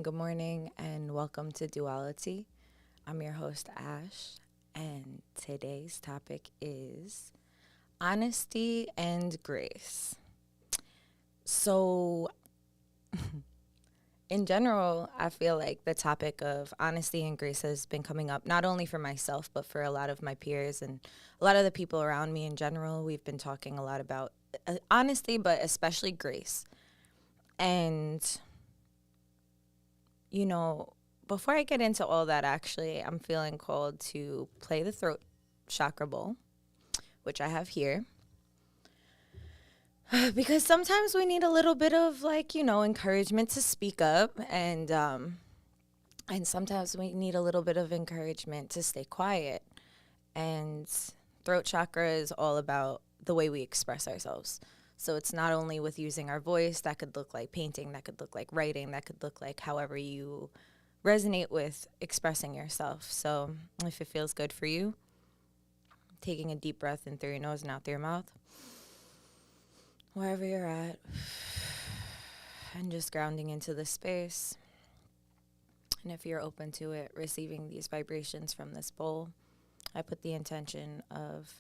Good morning, and welcome to Dualitea. I'm your host, Ash, and today's topic is honesty and grace. So, in general, I feel like the topic of honesty and grace has been coming up not only for myself, but for a lot of my peers and a lot of the people around me in general. We've been talking a lot about honesty, but especially grace. And before I get into all that, actually, I'm feeling called to play the throat chakra bowl, which I have here. Because sometimes we need a little bit of encouragement to speak up, and sometimes we need a little bit of encouragement to stay quiet. And throat chakra is all about the way we express ourselves. So it's not only with using our voice. That could look like painting, that could look like writing, that could look like however you resonate with expressing yourself. So if it feels good for you, taking a deep breath in through your nose and out through your mouth, wherever you're at, and just grounding into the space. And if you're open to it, receiving these vibrations from this bowl, I put the intention of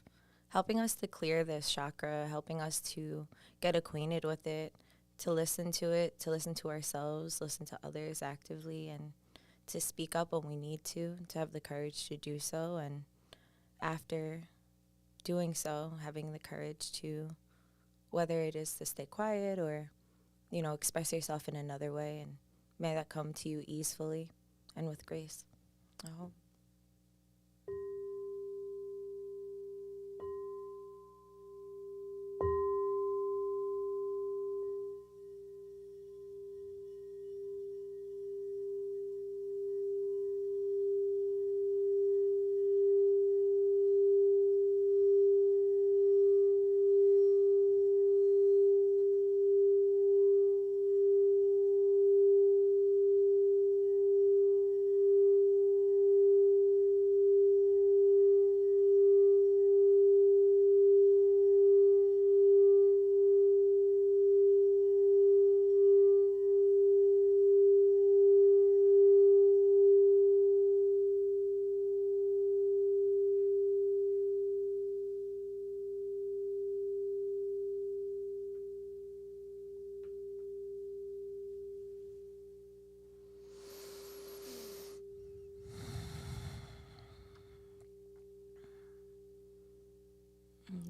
helping us to clear this chakra, helping us to get acquainted with it, to listen to ourselves, listen to others actively, and to speak up when we need to have the courage to do so. And after doing so, having the courage to, whether it is to stay quiet or, express yourself in another way. And may that come to you easily and with grace. I hope.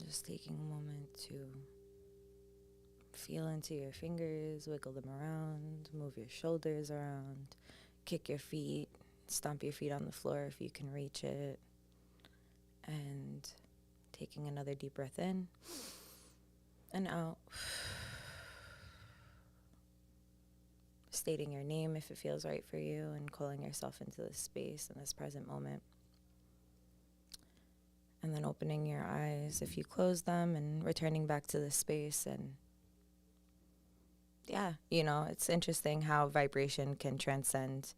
Just taking a moment to feel into your fingers, wiggle them around, move your shoulders around, kick your feet, Stomp your feet on the floor if you can reach it. And taking another deep breath in and out. Stating your name if it feels right for you and calling yourself into this space in this present moment. And then opening your eyes if you close them and returning back to the space. And yeah, it's interesting how vibration can transcend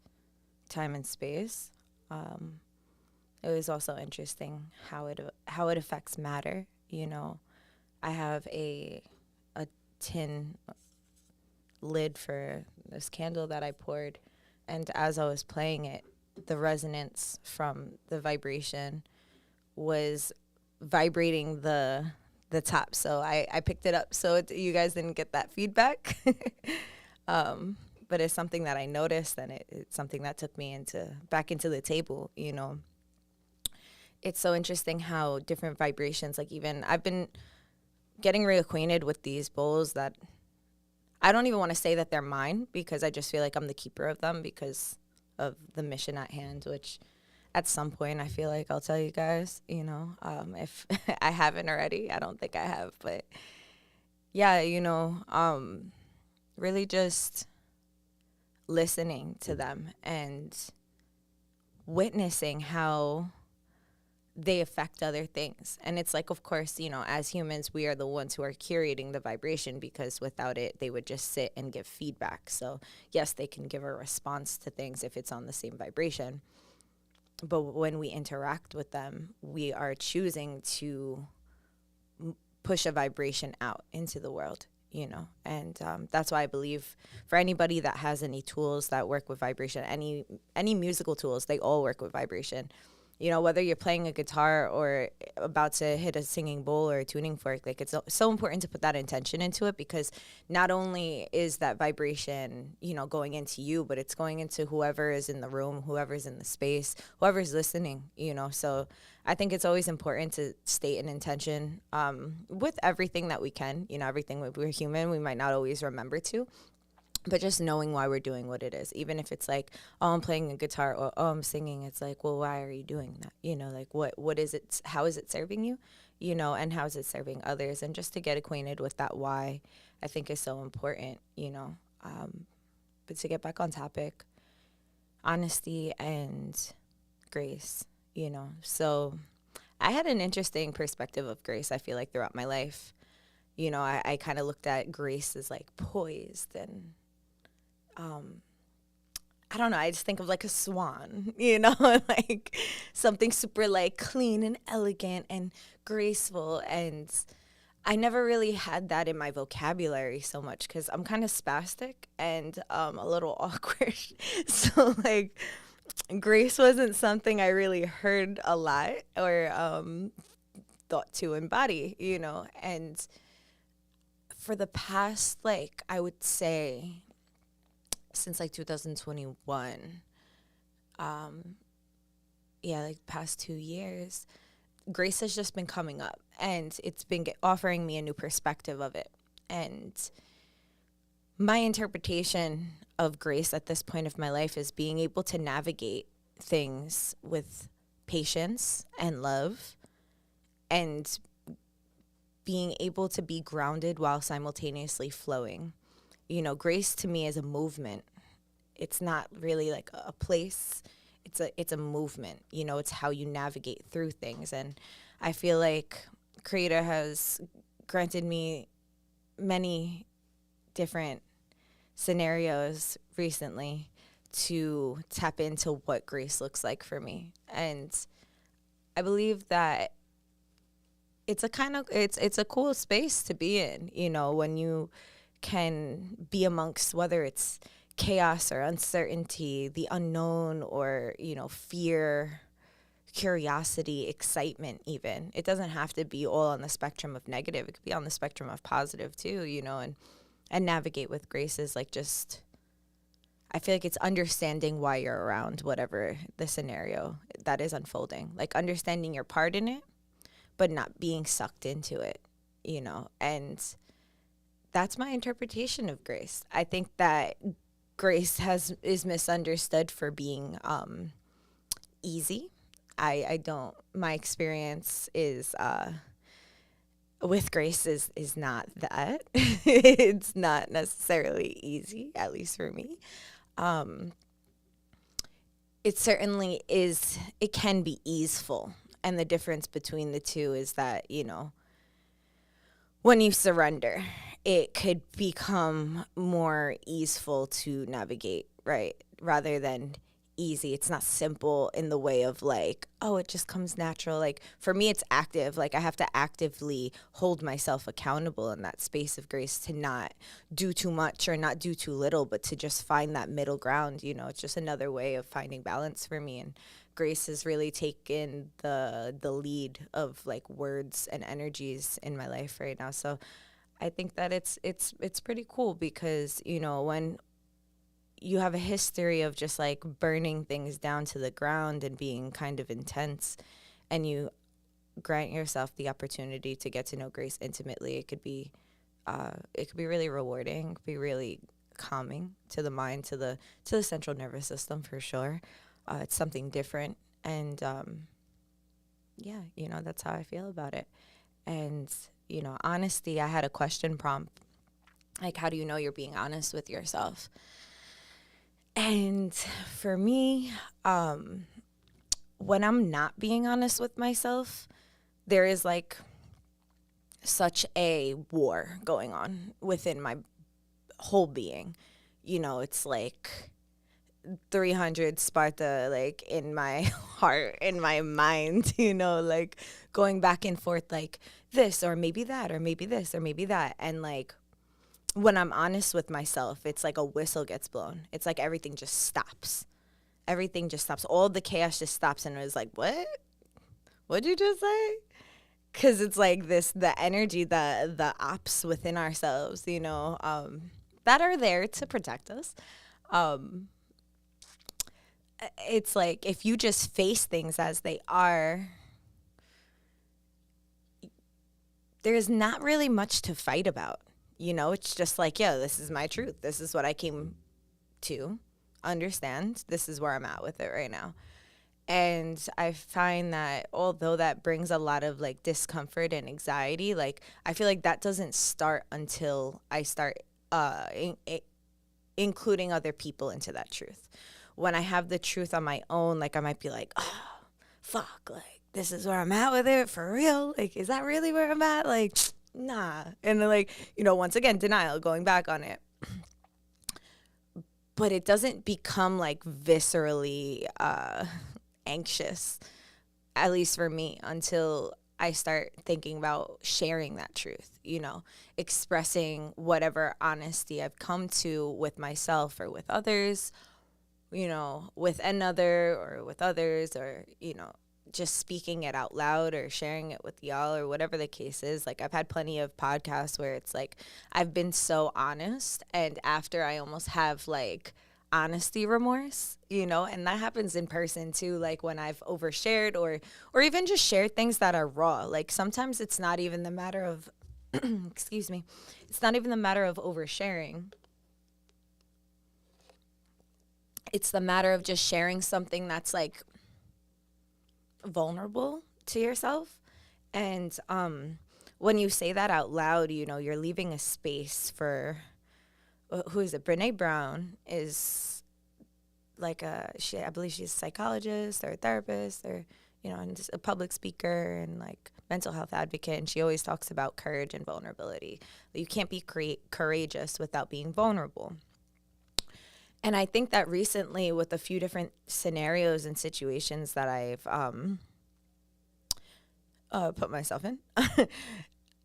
time and space. It was also interesting how it affects matter. I have a tin lid for this candle that I poured, and as I was playing it, the resonance from the vibration was vibrating the top. So I picked it up. So you guys didn't get that feedback. But it's something that I noticed, and it's something that took me back into the table. It's so interesting how different vibrations, like even I've been getting reacquainted with these bowls that I don't even want to say that they're mine, because I just feel like I'm the keeper of them because of the mission at hand, which at some point I feel like I'll tell you guys, if I haven't already. I don't think I have, but yeah, really just listening to them and witnessing how they affect other things. And it's like, of course, as humans, we are the ones who are curating the vibration, because without it, they would just sit and give feedback. So yes, they can give a response to things if it's on the same vibration. But when we interact with them, we are choosing to push a vibration out into the world, and that's why I believe for anybody that has any tools that work with vibration, any musical tools, they all work with vibration. Whether you're playing a guitar or about to hit a singing bowl or a tuning fork, like it's so important to put that intention into it, because not only is that vibration, going into you, but it's going into whoever is in the room, whoever's in the space, whoever's listening, So I think it's always important to state an intention with everything that we can, everything. We're human, we might not always remember to. But just knowing why we're doing what it is, even if it's like, oh, I'm playing a guitar, or oh, I'm singing, it's like, well, why are you doing that? Like what is it? How is it serving you? And how is it serving others? And just to get acquainted with that why, I think is so important. But to get back on topic, honesty and grace. So I had an interesting perspective of grace. I feel like throughout my life, I kind of looked at grace as like poised and. I don't know, I just think of like a swan, like something super like clean and elegant and graceful. And I never really had that in my vocabulary so much because I'm kind of spastic and a little awkward. So like grace wasn't something I really heard a lot or thought to embody, And for the past, like, I would say since like 2021, like past 2 years, grace has just been coming up, and it's been offering me a new perspective of it. And my interpretation of grace at this point of my life is being able to navigate things with patience and love, and being able to be grounded while simultaneously flowing. Grace to me is a movement. It's not really like a place. It's a movement. It's how you navigate through things. And I feel like Creator has granted me many different scenarios recently to tap into what grace looks like for me. And I believe that it's a cool space to be in, when you can be amongst, whether it's chaos or uncertainty, the unknown, or, fear, curiosity, excitement even. It doesn't have to be all on the spectrum of negative. It could be on the spectrum of positive too, and navigate with grace is like just, I feel like it's understanding why you're around whatever the scenario that is unfolding. Like understanding your part in it, but not being sucked into it, and that's my interpretation of grace. I think that grace is misunderstood for being easy. I don't, my experience is, with grace is not that. It's not necessarily easy, at least for me. Um, it certainly is, it can be easeful. And the difference between the two is that, when you surrender, it could become more easeful to navigate, right? Rather than easy. It's not simple in the way of like, oh, it just comes natural. Like for me, it's active. Like I have to actively hold myself accountable in that space of grace to not do too much or not do too little, but to just find that middle ground. It's just another way of finding balance for me. And grace has really taken the lead of like words and energies in my life right now. So I think that it's pretty cool because when you have a history of just like burning things down to the ground and being kind of intense, and you grant yourself the opportunity to get to know grace intimately, it could be really rewarding, it could be really calming to the mind, to the central nervous system for sure. It's something different, and yeah, that's how I feel about it. And honesty, I had a question prompt like, how do you know you're being honest with yourself? And for me, when I'm not being honest with myself, there is like such a war going on within my whole being. It's like 300 Sparta, like in my heart, in my mind, like going back and forth, like this, or maybe that, or maybe this, or maybe that. And like, when I'm honest with myself, it's like a whistle gets blown. It's like everything just stops. Everything just stops. All the chaos just stops, and it was like, what? What'd you just say? Because it's like the energy, the ops within ourselves, that are there to protect us. Um, it's like if you just face things as they are, there's not really much to fight about. It's just like, yeah, this is my truth. This is what I came to understand. This is where I'm at with it right now. And I find that although that brings a lot of like discomfort and anxiety, like I feel like that doesn't start until I start including other people into that truth. When I have the truth on my own, like I might be like, oh, fuck, like this is where I'm at with it for real. Like, is that really where I'm at? Like, nah. And then like, once again, denial, going back on it. But it doesn't become like viscerally anxious, at least for me, until I start thinking about sharing that truth, expressing whatever honesty I've come to with myself or with others, with another or with others, or, just speaking it out loud or sharing it with y'all or whatever the case is. Like I've had plenty of podcasts where it's like I've been so honest, and after I almost have like honesty remorse, and that happens in person too, like when I've overshared or even just shared things that are raw. Like sometimes it's not even the matter of excuse me, it's not even the matter of oversharing. It's the matter of just sharing something that's like vulnerable to yourself. And when you say that out loud, you're leaving a space for who is it? Brene Brown is like I believe she's a psychologist or a therapist or, and just a public speaker and like mental health advocate. And she always talks about courage and vulnerability. You can't be courageous without being vulnerable. And I think that recently with a few different scenarios and situations that I've put myself in,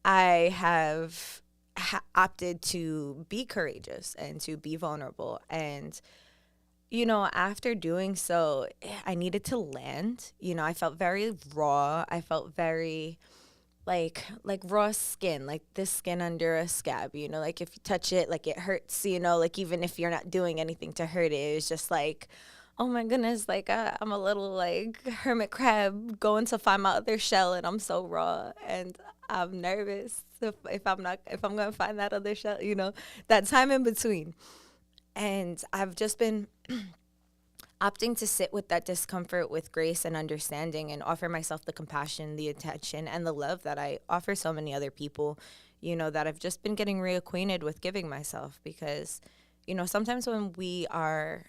I have opted to be courageous and to be vulnerable. And, after doing so, I needed to land. I felt very raw. I felt very like raw skin, like this skin under a scab, like if you touch it, like it hurts, like even if you're not doing anything to hurt it, it's just like, oh my goodness, like I'm a little like hermit crab going to find my other shell, and I'm so raw and I'm nervous if I'm gonna find that other shell, that time in between. And I've just been opting to sit with that discomfort with grace and understanding and offer myself the compassion, the attention, and the love that I offer so many other people, that I've just been getting reacquainted with giving myself. Because, sometimes when we are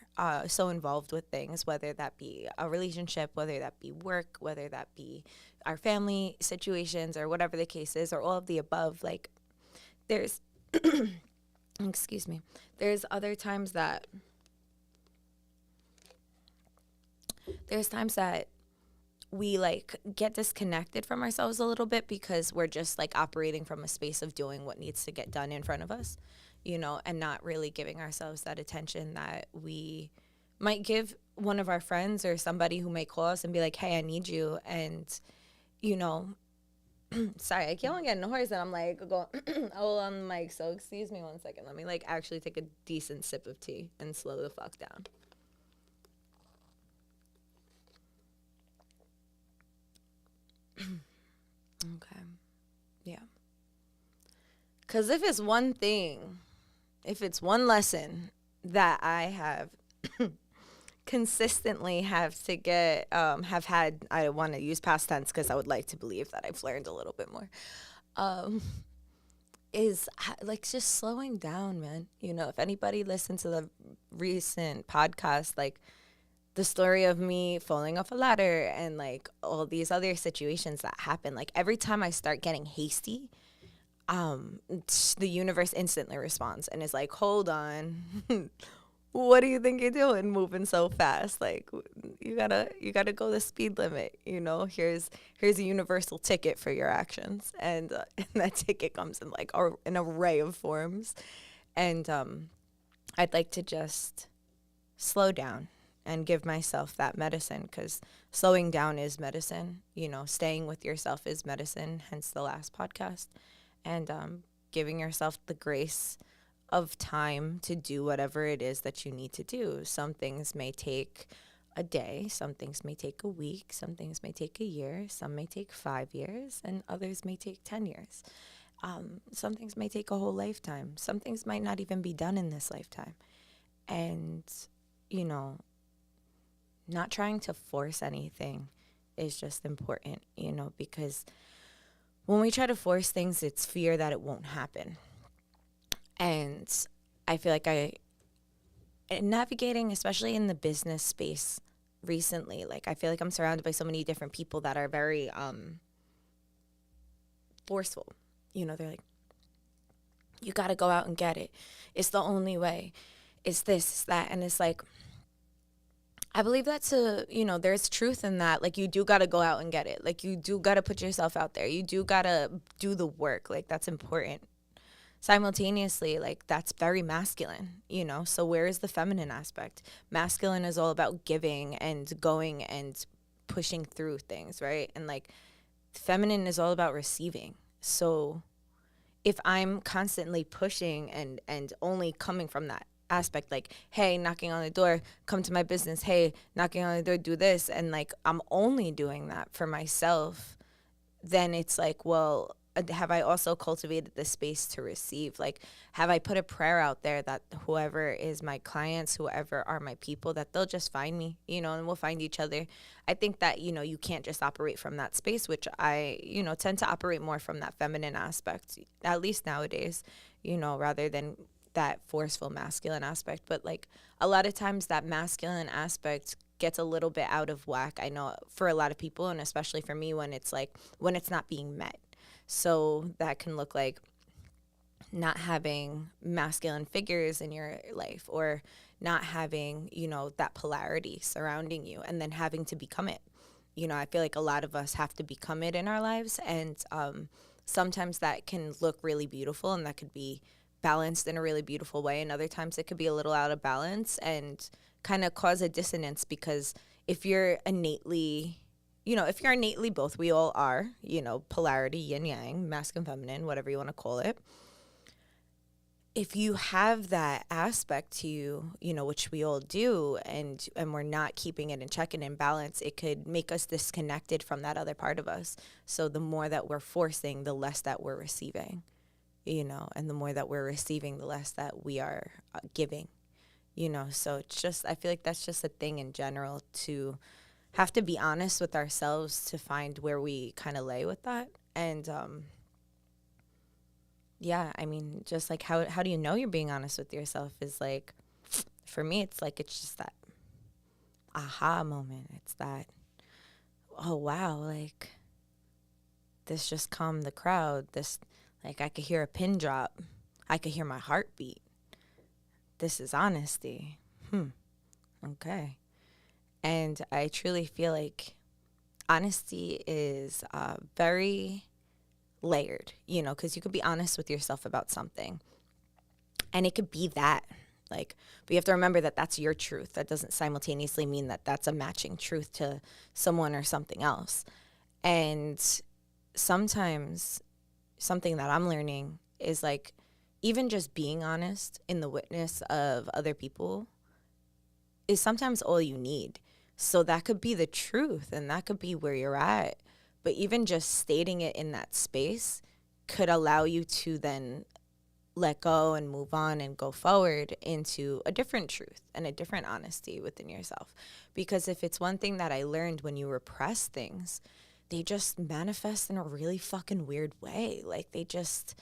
so involved with things, whether that be a relationship, whether that be work, whether that be our family situations, or whatever the case is, or all of the above, like, there's, excuse me, there's other times that we like get disconnected from ourselves a little bit because we're just like operating from a space of doing what needs to get done in front of us, and not really giving ourselves that attention that we might give one of our friends or somebody who might call us and be like, hey, I need you. And, sorry, I keep on getting hoarse and I'm like going all on the mic. So excuse me 1 second. Let me like actually take a decent sip of tea and slow the fuck down. Okay. Yeah. Because if it's one lesson that I have consistently have had, I want to use past tense because I would like to believe that I've learned a little bit more, is like just slowing down, man. If anybody listened to the recent podcast, like, the story of me falling off a ladder and like all these other situations that happen, like every time I start getting hasty, the universe instantly responds and is like, hold on, what do you think you're doing moving so fast? Like, you gotta go the speed limit. Here's a universal ticket for your actions. And that ticket comes in like an array of forms. And I'd like to just slow down and give myself that medicine, because slowing down is medicine. Staying with yourself is medicine, hence the last podcast. And giving yourself the grace of time to do whatever it is that you need to do. Some things may take a day, some things may take a week, some things may take a year, some may take 5 years, and others may take 10 years. Some things may take a whole lifetime. Some things might not even be done in this lifetime. And, not trying to force anything is just important, because when we try to force things, it's fear that it won't happen. And I feel like navigating, especially in the business space recently, like I feel like I'm surrounded by so many different people that are very forceful. They're like, you got to go out and get it. It's the only way. It's this, it's that. And it's like, I believe that's there's truth in that. Like, you do got to go out and get it. Like, you do got to put yourself out there. You do got to do the work. Like, that's important. Simultaneously, like, that's very masculine, So where is the feminine aspect? Masculine is all about giving and going and pushing through things, right? And like, feminine is all about receiving. So if I'm constantly pushing and only coming from that aspect, like, hey, knocking on the door, come to my business, hey, knocking on the door, do this, and like I'm only doing that for myself, then it's like, well, have I also cultivated the space to receive? Like, have I put a prayer out there that whoever is my clients, whoever are my people, that they'll just find me, and we'll find each other. I think that, you can't just operate from that space, which I, tend to operate more from that feminine aspect, at least nowadays, rather than that forceful masculine aspect. But like, a lot of times that masculine aspect gets a little bit out of whack, I know, for a lot of people, and especially for me, when it's not being met. So that can look like not having masculine figures in your life, or not having, that polarity surrounding you, and then having to become it. I feel like a lot of us have to become it in our lives. And sometimes that can look really beautiful, and that could be balanced in a really beautiful way. And other times it could be a little out of balance and kind of cause a dissonance, because if you're innately both, we all are, polarity, yin yang, masculine, feminine, whatever you want to call it. If you have that aspect to you, which we all do, and we're not keeping it in check and in balance, it could make us disconnected from that other part of us. So the more that we're forcing, the less that we're receiving, and the more that we're receiving, the less that we are giving, So it's just, I feel like that's just a thing in general, to have to be honest with ourselves to find where we kind of lay with that. And yeah, I mean, just like how do you know you're being honest with yourself is like, for me, it's like, it's just that aha moment. It's that, oh wow, like this just calmed the crowd. This, like, I could hear a pin drop. I could hear my heartbeat. This is honesty. Okay. And I truly feel like honesty is very layered, because you could be honest with yourself about something. And it could be that, like, but you have to remember that that's your truth. That doesn't simultaneously mean that that's a matching truth to someone or something else. And sometimes something that I'm learning is like, even just being honest in the witness of other people is sometimes all you need. So that could be the truth and that could be where you're at. But even just stating it in that space could allow you to then let go and move on and go forward into a different truth and a different honesty within yourself. Because if it's one thing that I learned, when you repress things, they just manifest in a really fucking weird way. Like, they just,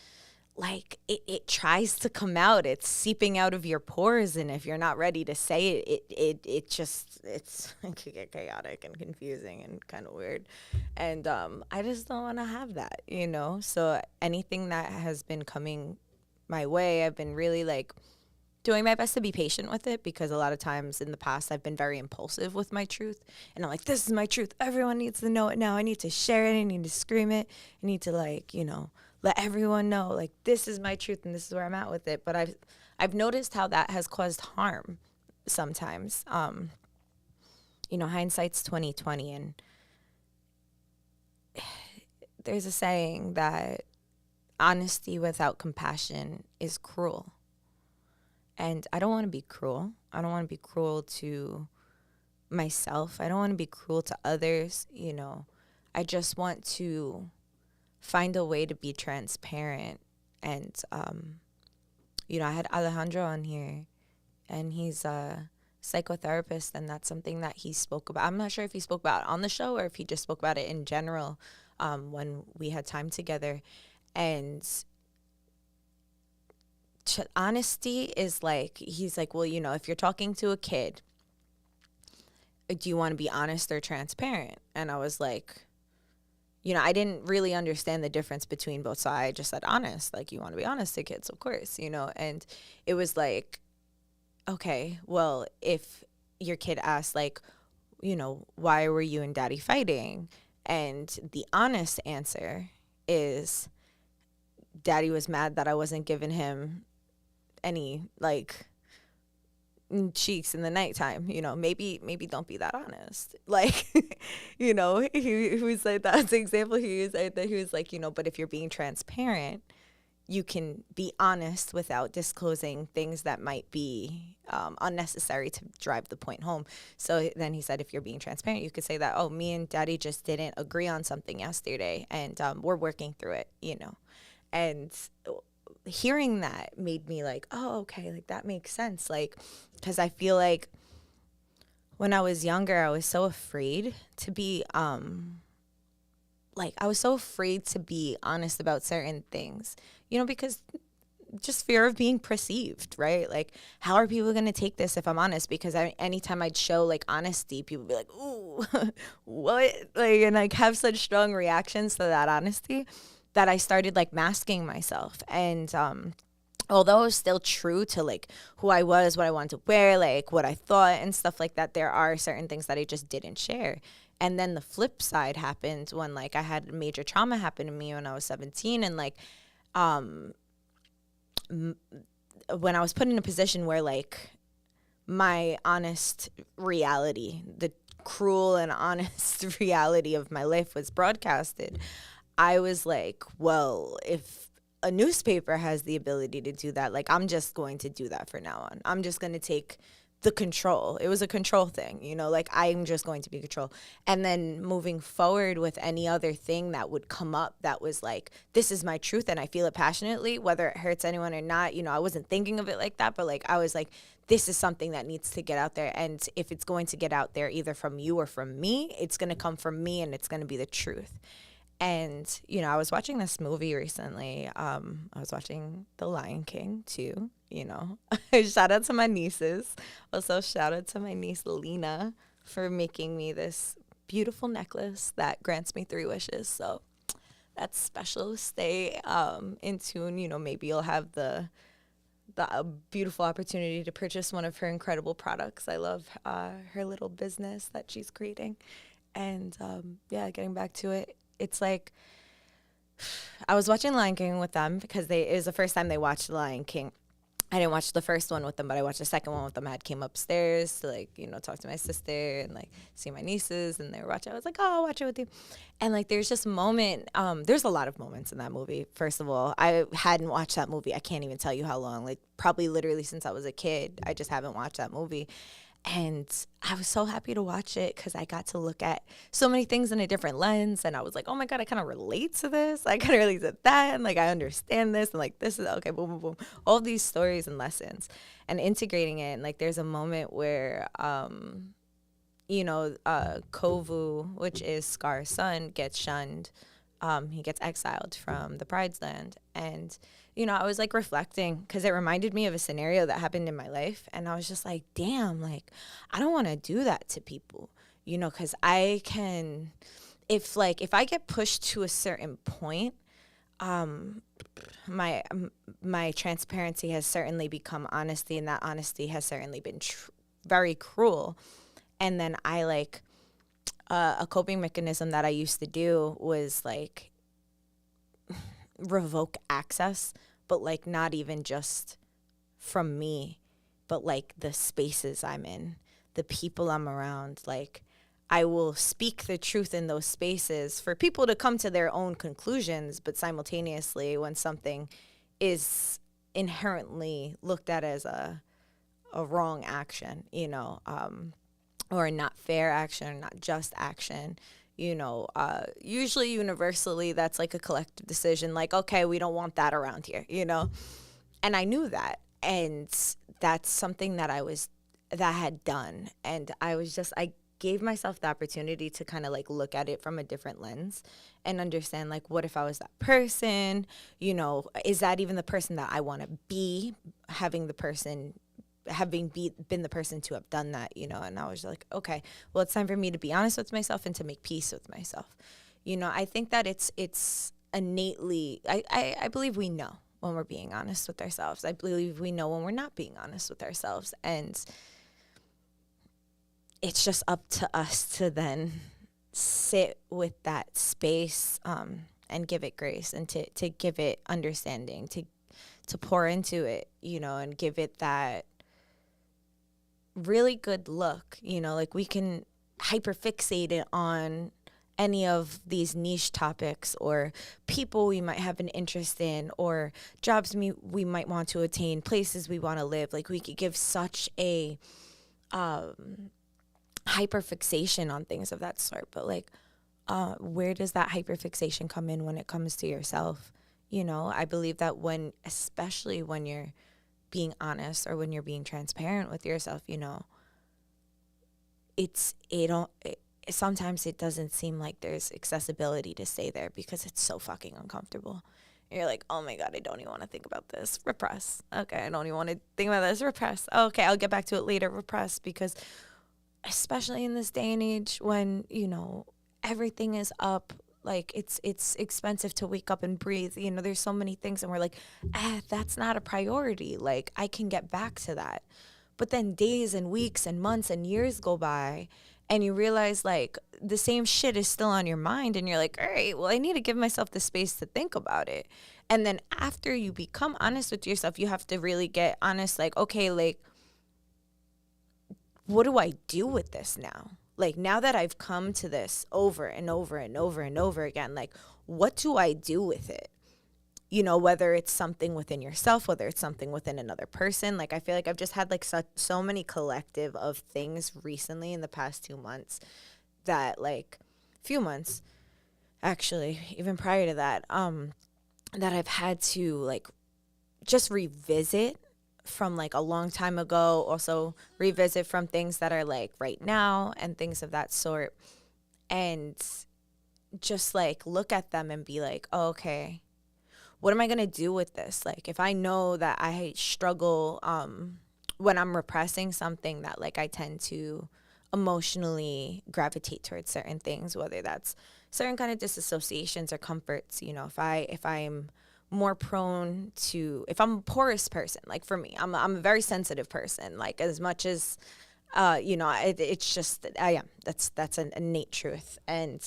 like, it tries to come out. It's seeping out of your pores, and if you're not ready to say it, it can get chaotic and confusing and kind of weird. And I just don't want to have that, So anything that has been coming my way, I've been really like doing my best to be patient with it, because a lot of times in the past I've been very impulsive with my truth, and I'm like, this is my truth, everyone needs to know it now, I need to share it, I need to scream it, I need to, like, let everyone know, like, this is my truth and this is where I'm at with it. But I've noticed how that has caused harm sometimes. Hindsight's 20/20, and there's a saying that honesty without compassion is cruel. And I don't want to be cruel. I don't want to be cruel to myself. I don't want to be cruel to others. I just want to find a way to be transparent. And, I had Alejandro on here, and he's a psychotherapist, and that's something that he spoke about. I'm not sure if he spoke about it on the show or if he just spoke about it in general when we had time together. And honesty is like, he's like, well, if you're talking to a kid, do you want to be honest or transparent? And I was like, I didn't really understand the difference between both. So I just said honest, like, you want to be honest to kids, of course, and it was like, okay, well, if your kid asked, like, why were you and daddy fighting? And the honest answer is, daddy was mad that I wasn't giving him any, like, cheeks in the nighttime. Maybe don't be that honest, like, he was like, that's the example he used. He was like, but if you're being transparent, you can be honest without disclosing things that might be unnecessary to drive the point home. So then he said, if you're being transparent, you could say that, oh, me and daddy just didn't agree on something yesterday, and we're working through it, and hearing that made me like, oh, okay, like, that makes sense. Like, because I feel like when I was younger, I was so afraid to be, honest about certain things, because just fear of being perceived, right? Like, how are people going to take this if I'm honest? Because anytime I'd show, like, honesty, people would be like, ooh, what? Like, and, like, have such strong reactions to that honesty that I started, like, masking myself. And although it was still true to, like, who I was, what I wanted to wear, like, what I thought and stuff like that, there are certain things that I just didn't share. And then the flip side happened when, like, I had major trauma happen to me when I was 17. And, like, when I was put in a position where, like, my honest reality, the cruel and honest reality of my life was broadcasted, I was like, well, if a newspaper has the ability to do that, like, I'm just going to do that for now on. I'm just going to take the control. It was a control thing, like, I'm just going to be in control. And then moving forward with any other thing that would come up that was like, this is my truth and I feel it passionately, whether it hurts anyone or not, I wasn't thinking of it like that, but, like, I was like, this is something that needs to get out there. And if it's going to get out there either from you or from me, it's going to come from me and it's going to be the truth. And, you know, I was watching this movie recently. I was watching The Lion King too, you know. Shout out to my nieces. Also, shout out to my niece Lena for making me this beautiful necklace that grants me 3 wishes. So that's special. Stay in tune. You know, maybe you'll have the beautiful opportunity to purchase one of her incredible products. I love her little business that she's creating. And yeah, getting back to it, it's like I was watching Lion King with them because it was the first time they watched The Lion King. I didn't watch the first one with them, but I watched the second one with them. I had came upstairs to, like, you know, talk to my sister and, like, see my nieces, and they were watching. I was like, oh, I'll watch it with you. And, like, there's just a moment. There's a lot of moments in that movie, first of all. I hadn't watched that movie. I can't even tell you how long. Like, probably literally since I was a kid. I just haven't watched that movie. And I was so happy to watch it because I got to look at so many things in a different lens. And I was like, oh, my God, I kind of relate to this. I kind of relate to that. And, like, I understand this. And, like, this is, okay, boom, boom, boom. All these stories and lessons and integrating it. And, like, there's a moment where, you know, Kovu, which is Scar's son, gets shunned. He gets exiled from the Pride's Land. And, you know, I was, like, reflecting because it reminded me of a scenario that happened in my life. And I was just like, damn, like, I don't want to do that to people, you know, because I can, if I get pushed to a certain point, my transparency has certainly become honesty, and that honesty has certainly been very cruel. And then I, like, a coping mechanism that I used to do was, like, revoke access, but, like, not even just from me, but, like, the spaces I'm in, the people I'm around. Like, I will speak the truth in those spaces for people to come to their own conclusions, but simultaneously, when something is inherently looked at as a wrong action, you know, or a not fair action, or not just action, you know, usually universally that's like a collective decision, like, okay, we don't want that around here, you know. And I knew that, and that's something that I had done. And I gave myself the opportunity to kind of, like, look at it from a different lens and understand, like, what if I was that person, you know, is that even the person that I want to be, having been the person to have done that, you know. And I was like, okay, well, it's time for me to be honest with myself and to make peace with myself. You know, I think that it's innately, I believe we know when we're being honest with ourselves. I believe we know when we're not being honest with ourselves. And it's just up to us to then sit with that space and give it grace, and to give it understanding, to pour into it, you know, and give it that really good look, you know. Like, we can hyperfixate it on any of these niche topics or people we might have an interest in, or jobs we might want to attain, places we want to live. Like, we could give such a hyperfixation on things of that sort. But, like, where does that hyperfixation come in when it comes to yourself? You know, I believe that especially when you're being honest, or when you're being transparent with yourself, you know, sometimes it doesn't seem like there's accessibility to stay there because it's so fucking uncomfortable. You're like, oh my God, I don't even want to think about this. Repress. Okay, I don't even want to think about this. Repress. Okay, I'll get back to it later. Repress. Because especially in this day and age when, you know, everything is up, like, it's expensive to wake up and breathe. You know, there's so many things, and we're like, that's not a priority. Like, I can get back to that. But then days and weeks and months and years go by, and you realize, like, the same shit is still on your mind, and you're like, all right, well, I need to give myself the space to think about it. And then after you become honest with yourself, you have to really get honest, like, okay, like, what do I do with this now? Like, now that I've come to this over and over and over and over again, like, what do I do with it? You know, whether it's something within yourself, whether it's something within another person. Like, I feel like I've just had, like, so many collective of things recently in the past 2 months that, like, few months, actually, even prior to that, that I've had to, like, just revisit from like a long time ago, also revisit from things that are like right now and things of that sort, and just like look at them and be like, oh, okay, what am I going to do with this? Like, if I know that I struggle when I'm repressing something, that like I tend to emotionally gravitate towards certain things, whether that's certain kind of disassociations or comforts. You know, if I'm more prone to, if I'm a porous person, like for me, I'm a very sensitive person. Like, as much as it's just I am. That's an innate truth, and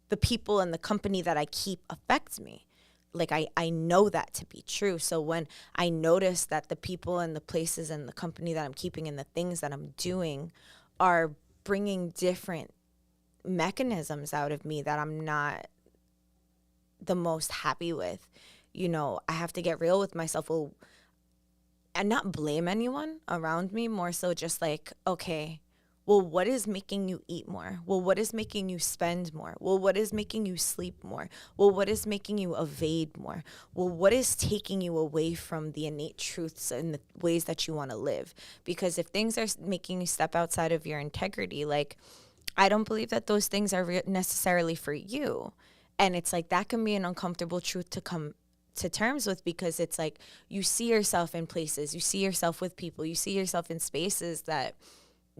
the people and the company that I keep affects me. Like, I know that to be true. So when I notice that the people and the places and the company that I'm keeping and the things that I'm doing are bringing different mechanisms out of me that I'm not the most happy with, I have to get real with myself. Well, and not blame anyone around me, more so just like, okay, well, what is making you eat more? Well, what is making you spend more? Well, what is making you sleep more? Well, what is making you evade more? Well, what is taking you away from the innate truths and the ways that you want to live? Because if things are making you step outside of your integrity, like, I don't believe that those things are necessarily for you. And it's like, that can be an uncomfortable truth to come to terms with, because it's like you see yourself in places, you see yourself with people, you see yourself in spaces that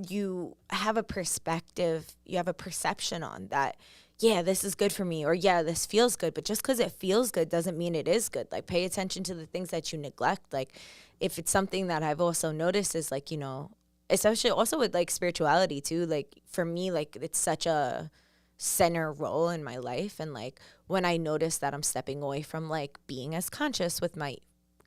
you have a perspective, you have a perception on that, yeah, this is good for me, or yeah, this feels good. But just because it feels good doesn't mean it is good. Like, pay attention to the things that you neglect. Like, if it's something that I've also noticed is like, especially also with like spirituality too, like for me, like it's such a center role in my life. And like, when I notice that I'm stepping away from like being as conscious with my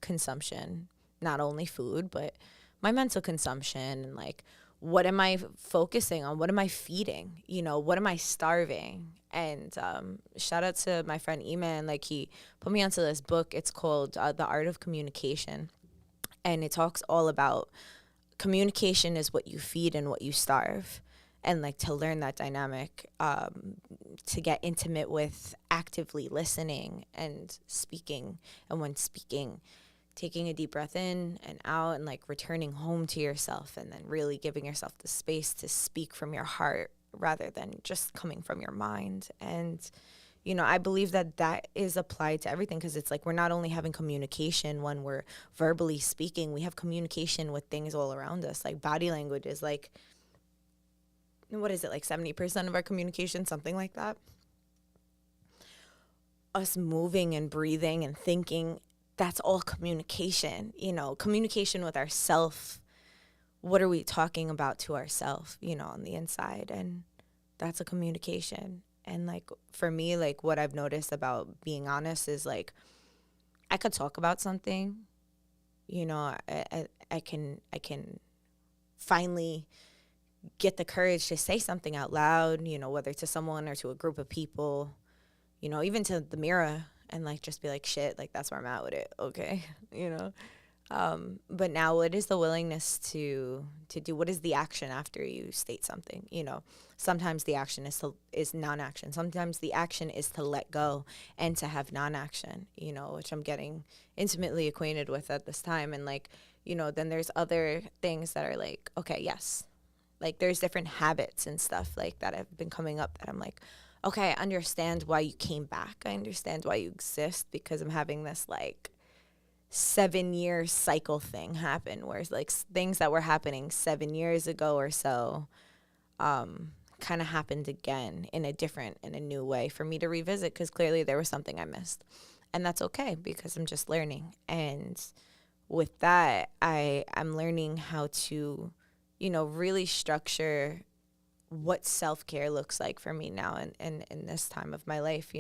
consumption, not only food, but my mental consumption, and like, what am I focusing on? What am I feeding? What am I starving? And shout out to my friend Eman. Like, he put me onto this book. It's called The Art of Communication. And it talks all about communication is what you feed and what you starve. And like, to learn that dynamic, to get intimate with actively listening and speaking. And when speaking, taking a deep breath in and out, and like returning home to yourself, and then really giving yourself the space to speak from your heart rather than just coming from your mind. And I believe that that is applied to everything, because it's like, we're not only having communication when we're verbally speaking, we have communication with things all around us. Like, body language is like, what is it, like 70% of our communication, something like that. Us moving and breathing and thinking, that's all communication. Communication with ourself. What are we talking about to ourself, on the inside? And that's a communication. And like, for me, like, what I've noticed about being honest is like, I could talk about something, I can finally get the courage to say something out loud, whether to someone or to a group of people, even to the mirror, and like, just be like, shit, like, that's where I'm at with it. Okay. But now, what is the willingness to do? What is the action after you state something? Sometimes the action is non-action. Sometimes the action is to let go and to have non-action, which I'm getting intimately acquainted with at this time. And like, then there's other things that are like, okay, yes. Like, there's different habits and stuff like that have been coming up that I'm like, okay, I understand why you came back. I understand why you exist, because I'm having this like 7-year cycle thing happen, where it's like things that were happening 7 years ago or so kind of happened again in a new way for me to revisit, because clearly there was something I missed. And that's okay, because I'm just learning. And with that, I'm learning how to, really structure what self-care looks like for me now, and in this time of my life.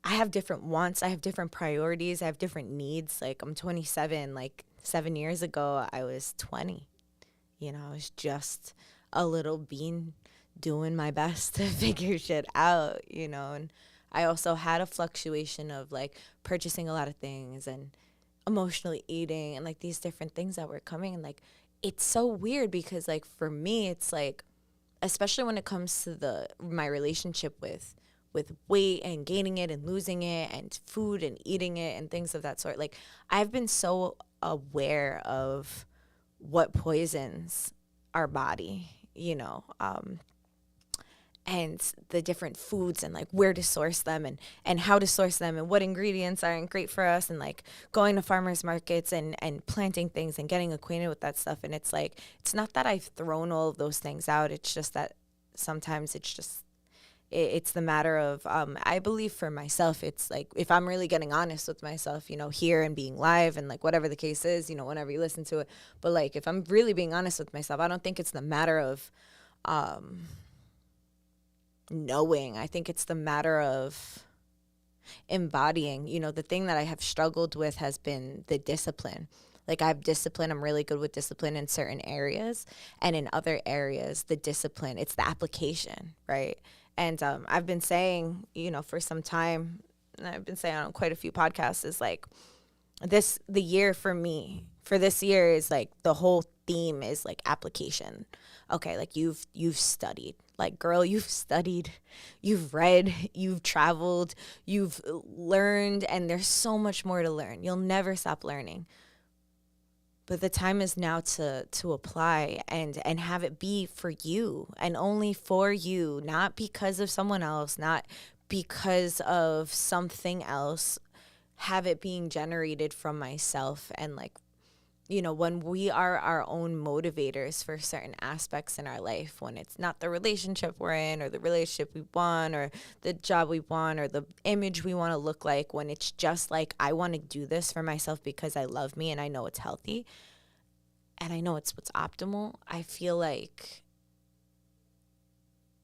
I have different wants, I have different priorities, I have different needs. Like, I'm 27. Like, 7 years ago, I was 20. I was just a little bean doing my best to figure shit out, and I also had a fluctuation of like purchasing a lot of things and emotionally eating, and like these different things that were coming. And like, it's so weird, because like, for me, it's like, especially when it comes to my relationship with weight and gaining it and losing it and food and eating it and things of that sort. Like, I've been so aware of what poisons our body, and the different foods and like where to source them and how to source them and what ingredients aren't great for us, and like going to farmers markets and planting things and getting acquainted with that stuff. And it's like, it's not that I've thrown all of those things out. It's just that sometimes it's the matter of, I believe for myself, it's like, if I'm really getting honest with myself, here and being live and like whatever the case is, whenever you listen to it. But like, if I'm really being honest with myself, I don't think it's the matter of, knowing. I think it's the matter of embodying. The thing that I have struggled with has been the discipline. Like, I have discipline. I'm really good with discipline in certain areas, and in other areas, the discipline, it's the application, right? And I've been saying, for some time, and I've been saying on quite a few podcasts, is like, the year for me, for this year, is like, the whole theme is like application. Okay, like you've studied. Like, girl, you've studied, you've read, you've traveled, you've learned, and there's so much more to learn. You'll never stop learning. But the time is now to apply and have it be for you, and only for you, not because of someone else, not because of something else. Have it being generated from myself. And like, when we are our own motivators for certain aspects in our life, when it's not the relationship we're in or the relationship we want or the job we want or the image we want to look like, when it's just like, I want to do this for myself because I love me and I know it's healthy and I know it's what's optimal, I feel like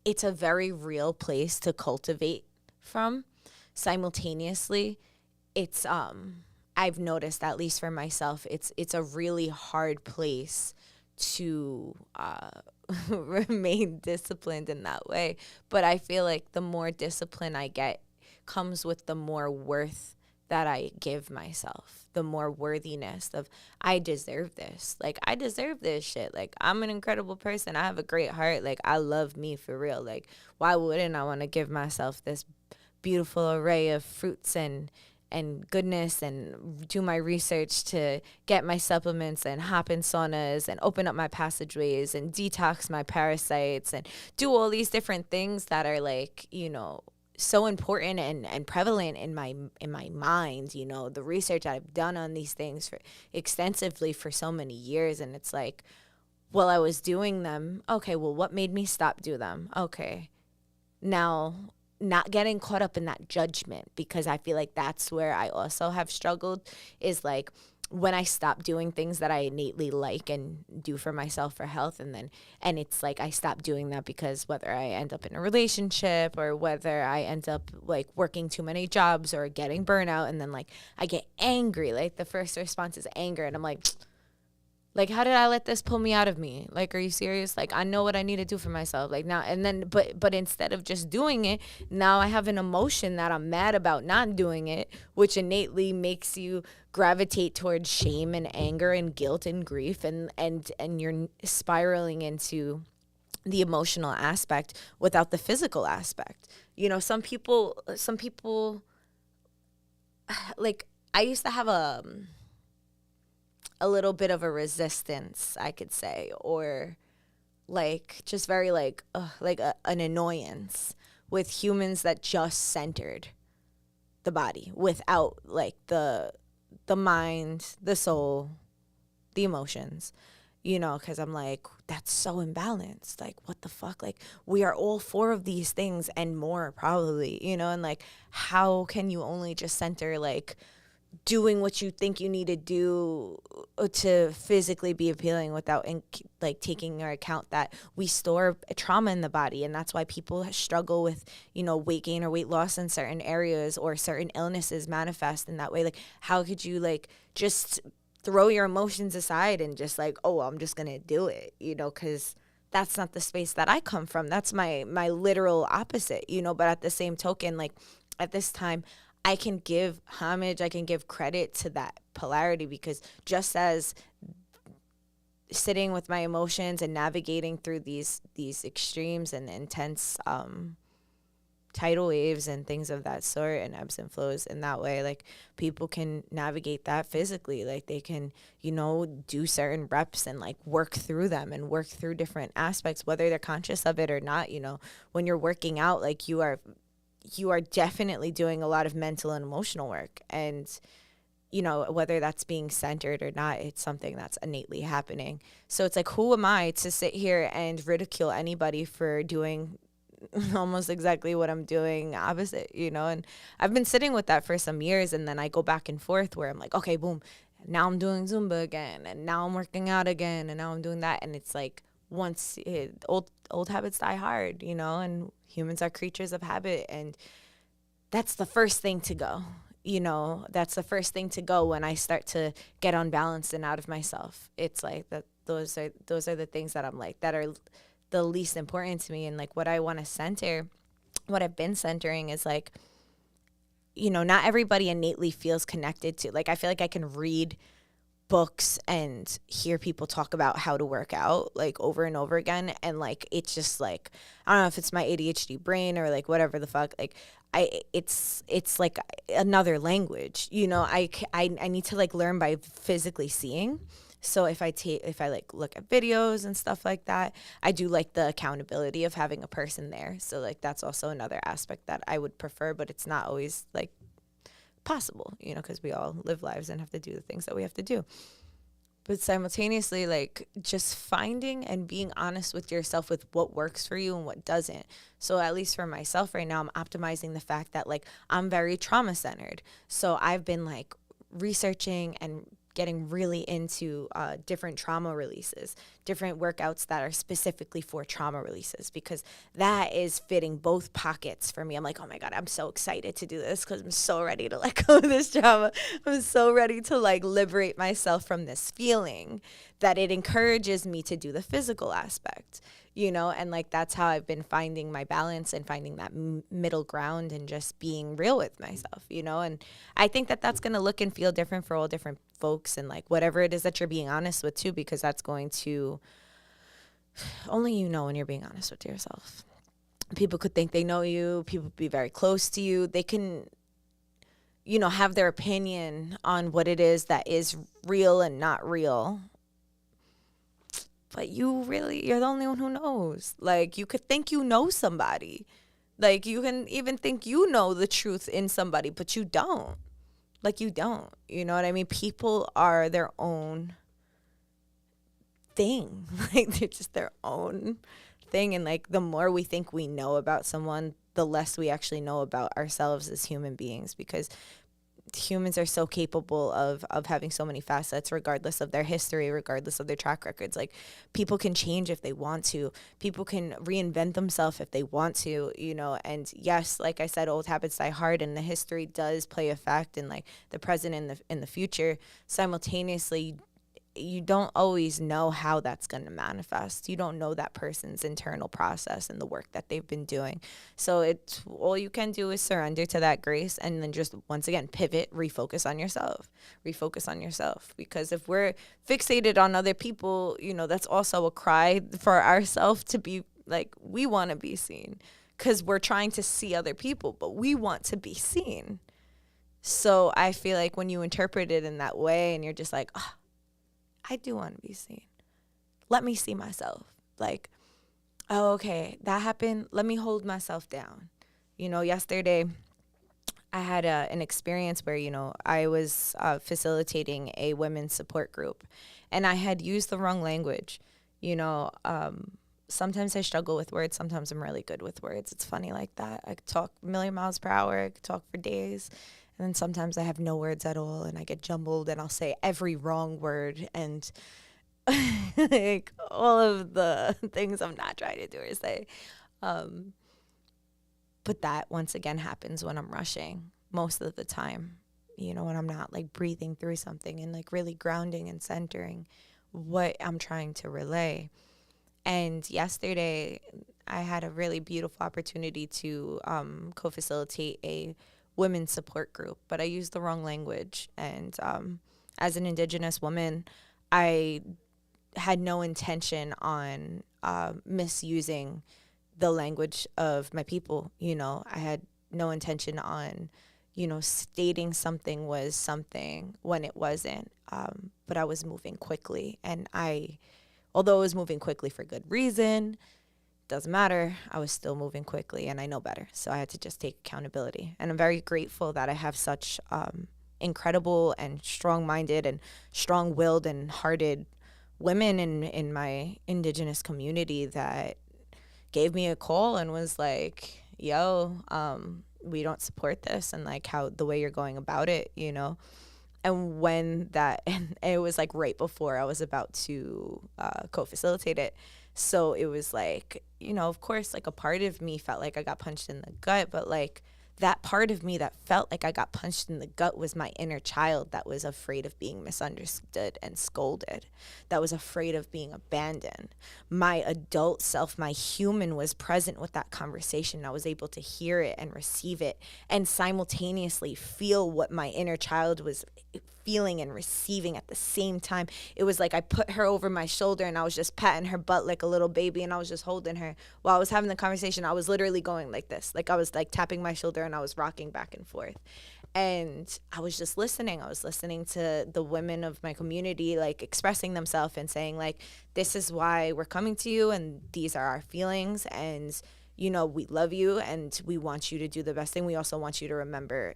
it's a very real place to cultivate from. Simultaneously, it's I've noticed, at least for myself, it's a really hard place to remain disciplined in that way. But I feel like the more discipline I get comes with the more worth that I give myself, the more worthiness of, I deserve this. Like, I deserve this shit. Like, I'm an incredible person. I have a great heart. Like, I love me for real. Like, why wouldn't I want to give myself this beautiful array of fruits and goodness, and do my research to get my supplements and hop in saunas and open up my passageways and detox my parasites and do all these different things that are like, so important and prevalent in my mind, the research I've done on these things extensively for so many years. And it's like, well, I was doing them. Okay, well, what made me stop do them? Okay, now not getting caught up in that judgment, because I feel like that's where I also have struggled, is like when I stop doing things that I innately like and do for myself for health, and it's like I stop doing that because whether I end up in a relationship or whether I end up like working too many jobs or getting burnout, and then like I get angry. Like, the first response is anger, and I'm like, how did I let this pull me out of me? Like, are you serious? Like, I know what I need to do for myself. Like, now, and then, but instead of just doing it, now I have an emotion that I'm mad about not doing it, which innately makes you gravitate towards shame and anger and guilt and grief, and you're spiraling into the emotional aspect without the physical aspect. Some people, like, I used to have a little bit of a resistance, I could say, or like just very like an annoyance with humans that just centered the body without like the mind, the soul, the emotions, because I'm like, that's so imbalanced. Like, what the fuck? Like, we are all four of these things and more probably, and like, how can you only just center like doing what you think you need to do to physically be appealing without like taking into account that we store trauma in the body, and that's why people struggle with weight gain or weight loss in certain areas, or certain illnesses manifest in that way. Like, how could you like just throw your emotions aside and just like, oh, I'm just gonna do it, because that's not the space that I come from. That's my literal opposite, but at the same token, like, at this time I can give homage, I can give credit to that polarity, because just as sitting with my emotions and navigating through these extremes and intense tidal waves and things of that sort, and ebbs and flows in that way. Like, people can navigate that physically. Like, they can, do certain reps and like work through them and work through different aspects, whether they're conscious of it or not. When you're working out, like, you are definitely doing a lot of mental and emotional work. And whether that's being centered or not, it's something that's innately happening. So it's like, who am I to sit here and ridicule anybody for doing almost exactly what I'm doing opposite, And I've been sitting with that for some years, and then I go back and forth where I'm like, okay, boom, now I'm doing Zumba again, and now I'm working out again, and now I'm doing that. And it's like, old habits die hard, and humans are creatures of habit. And that's the first thing to go. That's the first thing to go when I start to get unbalanced and out of myself. It's like that. Those are the things that I'm like, that are the least important to me. And like, what I want to center, what I've been centering is like, not everybody innately feels connected to, like, I feel like I can read books and hear people talk about how to work out like over and over again, and like, it's just like, I don't know if it's my ADHD brain or like whatever the fuck, like, it's like another language, I need to like learn by physically seeing. So if I like look at videos and stuff like that, I do like the accountability of having a person there. So like, that's also another aspect that I would prefer, but it's not always like possible, because we all live lives and have to do the things that we have to do. But simultaneously, like, just finding and being honest with yourself with what works for you and what doesn't. So at least for myself right now, I'm optimizing the fact that like, I'm very trauma centered. So I've been like researching and getting really into different trauma releases, different workouts that are specifically for trauma releases, because that is fitting both pockets for me. I'm like, oh my God, I'm so excited to do this because I'm so ready to let go of this trauma. I'm so ready to like liberate myself from this feeling, that it encourages me to do the physical aspect, and like, that's how I've been finding my balance and finding that middle ground and just being real with myself, and I think that that's going to look and feel different for all different folks, and like, whatever it is that you're being honest with too, because that's going to only when you're being honest with yourself. People could think they know you, people be very close to you, they can have their opinion on what it is that is real and not real. But you're the only one who knows. Like, you could think somebody. Like, you can even think the truth in somebody, but you don't. Like, you don't. You know what I mean? People are their own thing. Like, they're just their own thing. And, like, the more we think we know about someone, the less we actually know about ourselves as human beings, because humans are so capable of having so many facets, regardless of their history, regardless of their track records. Like, people can change if they want to. People can reinvent themselves if they want to, and yes, like I said, old habits die hard, and the history does play a fact in like the present and in the future. Simultaneously, you don't always know how that's going to manifest. You don't know that person's internal process and the work that they've been doing. So it's all you can do is surrender to that grace, and then just once again pivot, refocus on yourself. Because if we're fixated on other people, that's also a cry for ourselves to be like, we want to be seen, because we're trying to see other people, but we want to be seen. So I feel like when you interpret it in that way and you're just like, oh, I do want to be seen. Let me see myself. Like, oh, okay, that happened. Let me hold myself down. Yesterday I had an experience where, I was facilitating a women's support group, and I had used the wrong language. Sometimes I struggle with words. Sometimes I'm really good with words. It's funny like that. I could talk a million miles per hour. I could talk for days. And then sometimes I have no words at all, and I get jumbled, and I'll say every wrong word and like all of the things I'm not trying to do or say. But that once again happens when I'm rushing most of the time, when I'm not like breathing through something and like really grounding and centering what I'm trying to relay. And yesterday I had a really beautiful opportunity to co-facilitate a women's support group, but I used the wrong language. And as an Indigenous woman, I had no intention on misusing the language of my people. I had no intention on, stating something was something when it wasn't. But I was moving quickly, and although I was moving quickly for good reason, doesn't matter. I was still moving quickly, and I know better. So I had to just take accountability. And I'm very grateful that I have such incredible and strong-minded and strong-willed and hearted women in my indigenous community that gave me a call and was like, yo, we don't support this, and like how the way you're going about it. And when that, and it was like right before I was about to co-facilitate it. So it was like, of course, like a part of me felt like I got punched in the gut, but like that part of me that felt like I got punched in the gut was my inner child that was afraid of being misunderstood and scolded, that was afraid of being abandoned. My adult self, my human, was present with that conversation. I was able to hear it and receive it and simultaneously feel what my inner child was feeling and receiving at the same time. It was like I put her over my shoulder and I was just patting her butt like a little baby, and I was just holding her while I was having the conversation. I was literally going like this, like I was like tapping my shoulder and I was rocking back and forth, and I was just listening. I was listening to the women of my community like expressing themselves and saying like, this is why we're coming to you, and these are our feelings, and we love you and we want you to do the best thing. We also want you to remember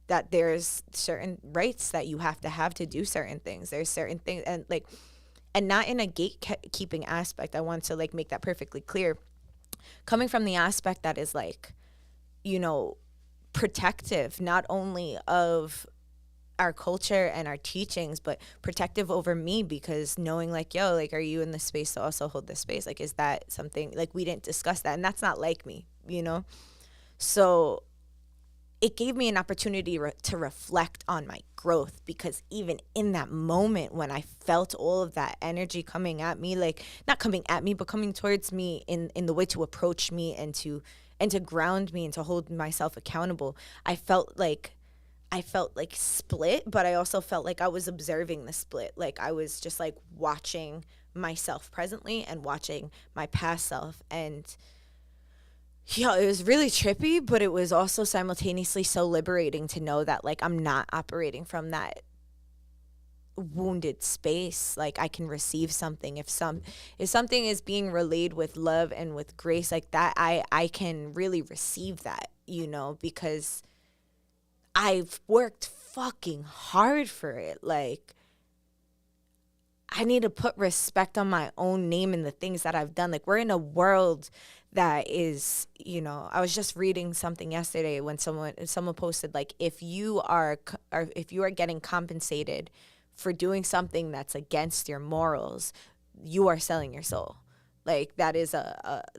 that there's certain rights that you have to do certain things. There's certain things, and not in a gatekeeping aspect. I want to like make that perfectly clear. Coming from the aspect that is like, protective, not only of our culture and our teachings, but protective over me, because knowing like, yo, like, are you in the space to also hold this space? Like, is that something, like, we didn't discuss that, and that's not like me, So it gave me an opportunity to reflect on my growth, because even in that moment when I felt all of that energy coming at me, like not coming at me, but coming towards me in the way to approach me and to ground me and to hold myself accountable, I felt like split, but I also felt like I was observing the split. Like I was just like watching myself presently and watching my past self. And yeah, it was really trippy, but it was also simultaneously so liberating to know that like I'm not operating from that wounded space. Like I can receive something if something is being relayed with love and with grace like that, I can really receive that, because I've worked fucking hard for it. Like I need to put respect on my own name and the things that I've done. Like we're in a world that is, I was just reading something yesterday when someone posted like, if you are getting compensated for doing something that's against your morals, you are selling your soul. Like that is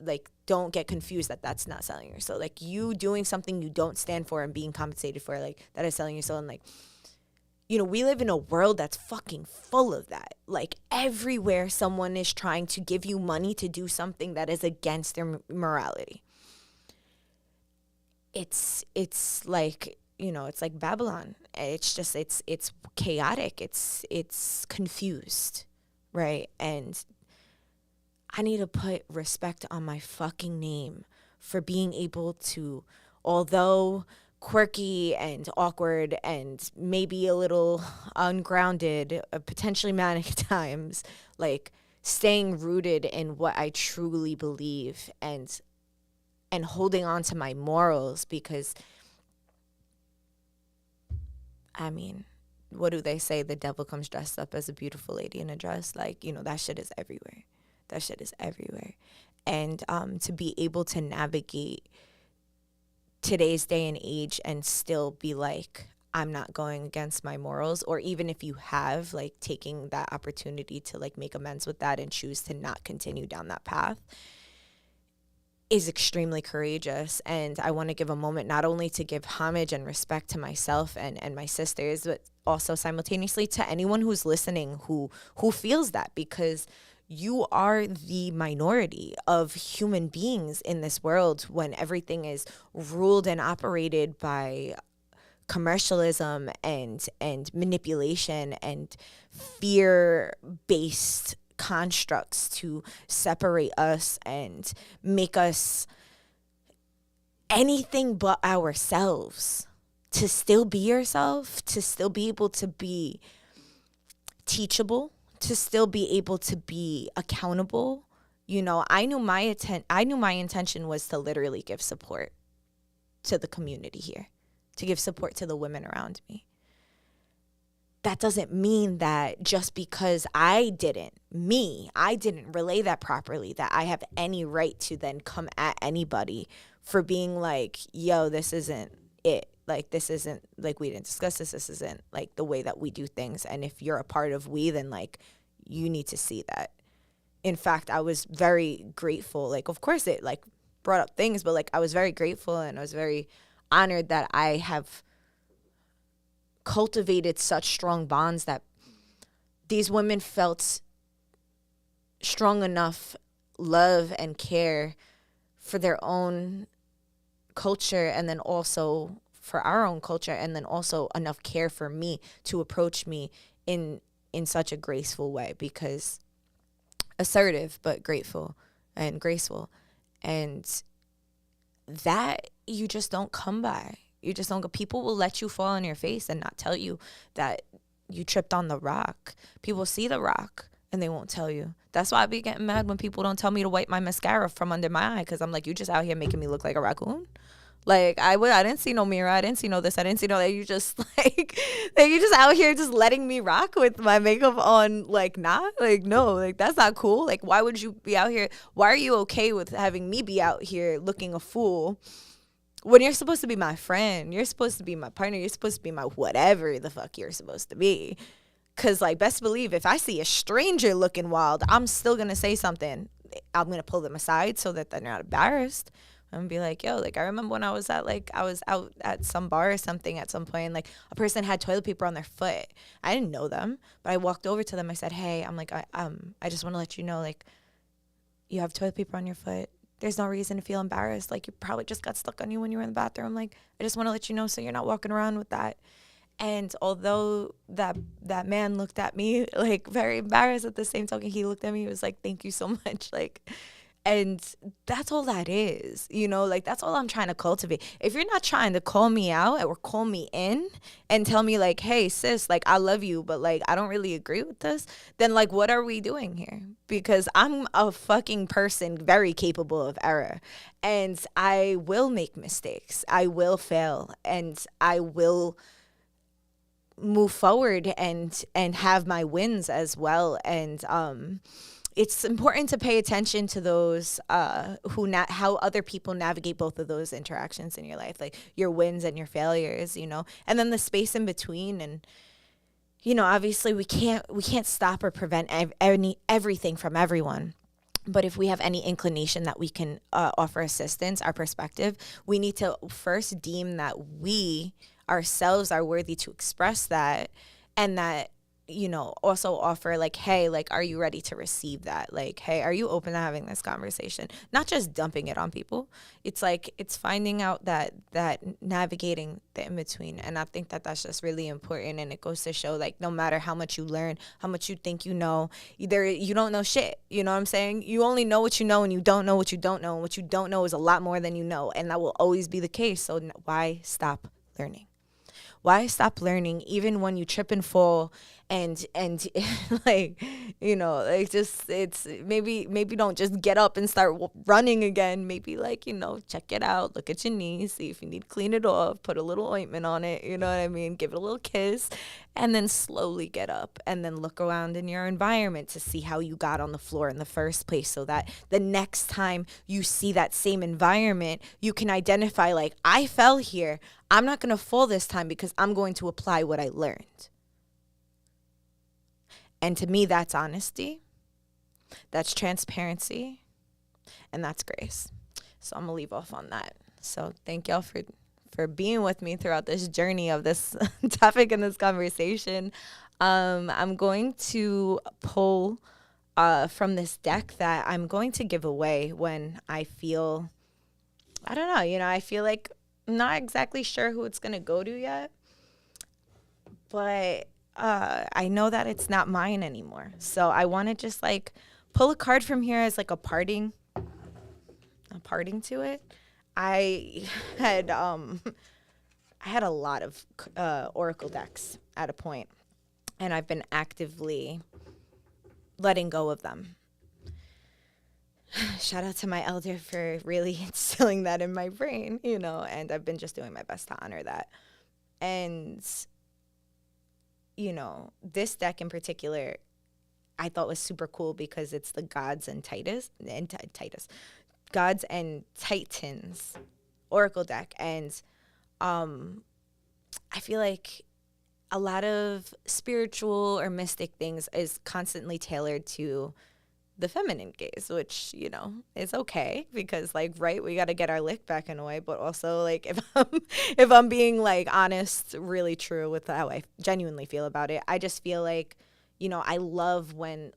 like, don't get confused that that's not selling your soul. Like you doing something you don't stand for and being compensated for, like that is selling your soul. And like, we live in a world that's fucking full of that. Like everywhere someone is trying to give you money to do something that is against their morality. It's like, it's like Babylon. It's just, it's chaotic. It's confused, right? And I need to put respect on my fucking name for being able to, although quirky and awkward and maybe a little ungrounded, potentially manic at times, like staying rooted in what I truly believe and holding on to my morals, because I mean, what do they say? The devil comes dressed up as a beautiful lady in a dress. Like, that shit is everywhere. That shit is everywhere. And to be able to navigate today's day and age and still be like, I'm not going against my morals, or even if you have, like taking that opportunity to like make amends with that and choose to not continue down that path, is extremely courageous. And I want to give a moment not only to give homage and respect to myself and my sisters, but also simultaneously to anyone who's listening who feels that, because you are the minority of human beings in this world when everything is ruled and operated by commercialism and manipulation and fear-based constructs to separate us and make us anything but ourselves. To still be yourself, to still be able to be teachable, to still be able to be accountable. I knew my intention was to literally give support to the community here, to give support to the women around me. That doesn't mean that just because I didn't relay that properly, that I have any right to then come at anybody for being like, yo, this isn't it. Like, this isn't, like, we didn't discuss this. This isn't, like, the way that we do things. And if you're a part of we, then, like, you need to see that. In fact, I was very grateful. Like, of course it, like, brought up things, but, like, I was very grateful and I was very honored that I have cultivated such strong bonds that these women felt strong enough love and care for their own culture, and then also for our own culture, and then also enough care for me to approach me in such a graceful way, because assertive but grateful and graceful, and that you just don't come by. You just don't go. People will let you fall on your face and not tell you that you tripped on the rock. People see the rock and they won't tell you. That's why I be getting mad when people don't tell me to wipe my mascara from under my eye, because I'm like, you just out here making me look like a raccoon. Like, I didn't see no mirror. I didn't see no this. I didn't see no that. You just, like you just out here just letting me rock with my makeup on. Like, nah. Like, no. Like, that's not cool. Like, why would you be out here? Why are you okay with having me be out here looking a fool when you're supposed to be my friend? You're supposed to be my partner. You're supposed to be my whatever the fuck you're supposed to be. Because, like, best believe if I see a stranger looking wild, I'm still going to say something. I'm going to pull them aside so that they're not embarrassed. I'm gonna be like, yo, like, I remember when I was out at some bar or something at some point, and, like, a person had toilet paper on their foot. I didn't know them, but I walked over to them. I said, hey, I'm like, I just want to let you know, like, you have toilet paper on your foot. There's no reason to feel embarrassed. Like, you probably just got stuck on you when you were in the bathroom. Like, I just want to let you know so you're not walking around with that. And although that man looked at me, like, very embarrassed, at the same token, he looked at me, he was like, thank you so much. Like, and that's all that is, like, that's all I'm trying to cultivate. If you're not trying to call me out or call me in and tell me, like, hey, sis, like, I love you, but, like, I don't really agree with this, then, like, what are we doing here? Because I'm a fucking person very capable of error, and I will make mistakes. I will fail, and I will move forward and have my wins as well. And it's important to pay attention to those how other people navigate both of those interactions in your life, like your wins and your failures, and then the space in between. And obviously we can't stop or prevent everything from everyone. But if we have any inclination that we can offer assistance, our perspective, we need to first deem that we ourselves are worthy to express that, and that, also offer, like, hey, like, are you ready to receive that? Like, hey, are you open to having this conversation? Not just dumping it on people. It's like, it's finding out that navigating the in-between. And I think that that's just really important. And it goes to show, like, no matter how much you learn, how much you think you know, either you don't know shit. You know what I'm saying? You only know what you know, and you don't know what you don't know. And what you don't know is a lot more than you know. And that will always be the case. So why stop learning? Why stop learning even when you trip and fall and like, like, just, it's maybe don't just get up and start running again. Maybe, like, check it out, look at your knees, see if you need to clean it off, put a little ointment on it, you know what I mean? Give it a little kiss, and then slowly get up and then look around in your environment to see how you got on the floor in the first place, so that the next time you see that same environment, you can identify, like, I fell here. I'm not going to fall this time because I'm going to apply what I learned. And to me, that's honesty, that's transparency, and that's grace. So I'm going to leave off on that. So thank y'all for being with me throughout this journey of this topic and this conversation. I'm going to pull from this deck that I'm going to give away when I feel, I don't know, I feel like I'm not exactly sure who it's going to go to yet. But I know that it's not mine anymore. So I want to just like pull a card from here as like a parting to it. I had I had a lot of oracle decks at a point, and I've been actively letting go of them. Shout out to my elder for really instilling that in my brain, and I've been just doing my best to honor that. And this deck in particular, I thought was super cool because it's the gods and Titus, gods and titans oracle deck. And I feel like a lot of spiritual or mystic things is constantly tailored to the feminine gaze, which, is okay because like, right, we got to get our lick back in a way. But also like if I'm being like honest, really true with how I genuinely feel about it, I just feel like, I love when